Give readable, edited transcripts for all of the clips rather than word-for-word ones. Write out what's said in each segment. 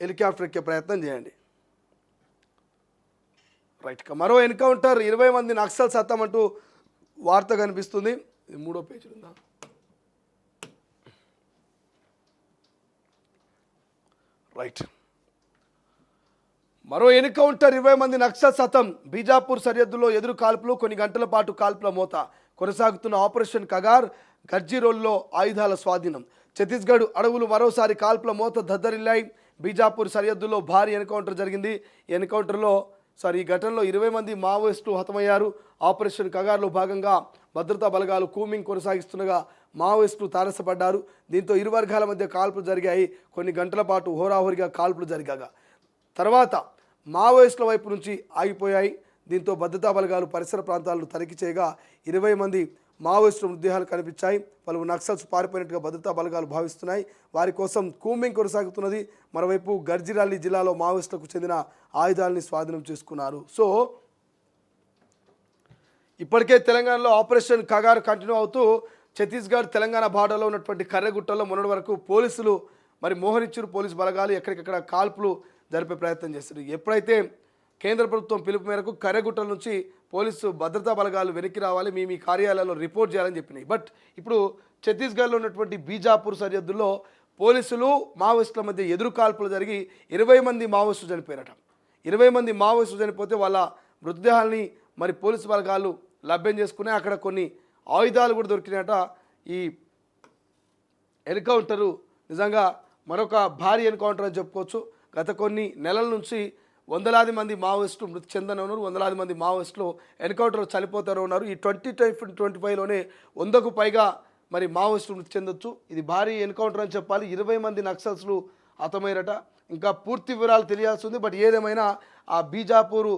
Helicopter ఎక్కే ప్రయత్నం చేయండి. రైట్. మరో ఎన్కౌంటర్ 20 మంది నక్సల్స్ హతమంటూ వార్త కనిపిస్తుంది. ఇది 3వ పేజీ ఉందా? రైట్. మరో ఎన్కౌంటర్ 20 మంది నక్సల్స్ హతం. బీజాపూర్ సరిహద్దులో ఎదురు కాల్పులు, కొన్ని గంటల పాటు కాల్పుల మోత. కొనసాగుతున్న ఆపరేషన్ కగార్. గర్జిరోల్లో ఆయుధాల స్వాధీనం. ఛత్తీస్గఢ్ అడవులు మరోసారి కాల్పుల మోత దద్దరిల్లాయి. బీజాపూర్ సరిహద్దులో భారీ ఎన్కౌంటర్ జరిగింది. ఈ ఘటనలో 20 మంది మావోయిస్టులు హతమయ్యారు. ఆపరేషన్ కగార్లో భాగంగా భద్రతా బలగాలు కూంబింగ్ కొనసాగిస్తుండగా మావోయిస్టులు తారసపడ్డారు. దీంతో ఇరు వర్గాల మధ్య కాల్పులు జరిగాయి. కొన్ని గంటల పాటు హోరాహోరీగా కాల్పులు జరిగాక తర్వాత మావోయిస్టుల వైపు నుంచి ఆగిపోయాయి. దీంతో భద్రతా బలగాలు పరిసర ప్రాంతాలను తనిఖీ చేయగా 20 మంది మావోయిస్టుల మృతదేహాలు కనిపించాయి. పలువురు నక్సల్స్ పారిపోయినట్టుగా భద్రతా బలగాలు భావిస్తున్నాయి. వారి కోసం కూంబింగ్ కొనసాగుతున్నది. మరోవైపు గర్జిరాలి జిల్లాలో మావోయిస్టులకు చెందిన ఆయుధాలని స్వాధీనం చేసుకున్నారు. సో ఇప్పటికే తెలంగాణలో ఆపరేషన్ కగార్ కంటిన్యూ అవుతూ ఛత్తీస్గఢ్ తెలంగాణ బార్డర్లో ఉన్నటువంటి కర్రెగుట్టలో మొన్నటి వరకు పోలీసులు మోహరించారు. పోలీసు బలగాలు ఎక్కడికక్కడ కాల్పులు జరిపే ప్రయత్నం చేస్తారు. ఎప్పుడైతే కేంద్ర ప్రభుత్వం పిలుపు మేరకు కర్రెగుట్టల నుంచి పోలీసు భద్రతా బలగాలు వెనక్కి రావాలి, మీ కార్యాలయాల్లో రిపోర్ట్ చేయాలని చెప్పినాయి. బట్ ఇప్పుడు ఛత్తీస్గఢ్లో ఉన్నటువంటి బీజాపూర్ సరిహద్దుల్లో పోలీసులు మావోయిస్టుల మధ్య ఎదురు కాల్పులు జరిగి 20 మంది మావోయిస్టులు చనిపోయారట. 20 మంది మావోయిస్టులు చనిపోతే వాళ్ళ మృతదేహాల్ని పోలీసు బలగాలు లభ్యం చేసుకుని అక్కడ కొన్ని ఆయుధాలు కూడా దొరికినాయట. ఈ ఎన్కౌంటరు నిజంగా మరొక భారీ ఎన్కౌంటర్ అని చెప్పుకోవచ్చు. గత కొన్ని నెలల నుంచి వందలాది మంది మావోయిస్టులు మృతి చెందనే ఉన్నారు. వందలాది మంది మావోయిస్టులు ఎన్కౌంటర్ చనిపోతారు ఉన్నారు. ఈ 2025లోనే 100కు పైగా మావోయిస్టులు మృతి చెందొచ్చు. ఇది భారీ ఎన్కౌంటర్ అని చెప్పాలి. 20 మంది నక్సల్స్లు హతమయ్యారట. ఇంకా పూర్తి వివరాలు తెలియాల్సి ఉంది. బట్ ఏదేమైనా ఆ బీజాపూర్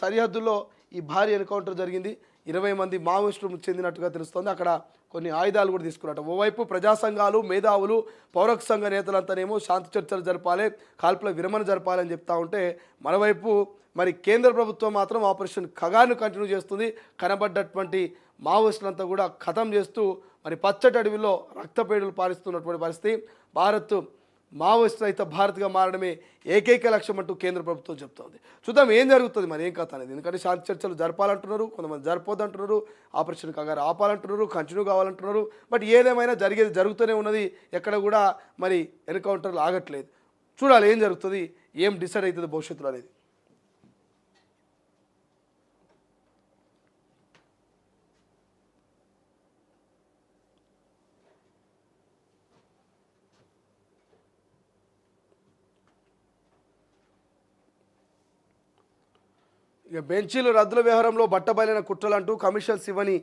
సరిహద్దులో ఈ భారీ ఎన్కౌంటర్ జరిగింది. 20 మంది మావోయిస్టులు చెందినట్టుగా తెలుస్తోంది. అక్కడ కొన్ని ఆయుధాలు కూడా తీసుకున్నట్టు. ఓవైపు ప్రజా సంఘాలు, మేధావులు, పౌరక సంఘ నేతలంతానేమో శాంతి చర్చలు జరపాలి, కాల్పుల విరమణ జరపాలని చెప్తా ఉంటే, మరోవైపు కేంద్ర ప్రభుత్వం మాత్రం ఆపరేషన్ ఖగార్ను కంటిన్యూ చేస్తుంది. కనబడ్డటువంటి మావోయిస్టులంతా కూడా ఖతం చేస్తూ పచ్చటి అడవిలో రక్తపేడులు పారిస్తున్నటువంటి పరిస్థితి. భారత్ మావోయిస్టు రహిత భారత్గా మారడమే ఏకైక లక్ష్యం అంటూ కేంద్ర ప్రభుత్వం చెప్తోంది. చూద్దాం ఏం జరుగుతుంది, ఏం కథ అనేది. ఎందుకంటే శాంతి చర్చలు జరపాలంటున్నారు, కొంతమంది జరపొద్దంటున్నారు, ఆపరేషన్ కగార్ ఆపాలంటున్నారు, కంటిన్యూ కావాలంటున్నారు. బట్ ఏదేమైనా జరుగుతూనే ఉన్నది. ఎక్కడ కూడా ఎన్కౌంటర్లు ఆగట్లేదు. చూడాలి ఏం జరుగుతుంది, ఏం డిసైడ్ అవుతుంది భవిష్యత్తులో అనేది. ఇక బెంచీలు రద్దుల వ్యవహారంలో బట్టబయలైన కుట్రలంటూ కమిషన్స్ ఇవ్వని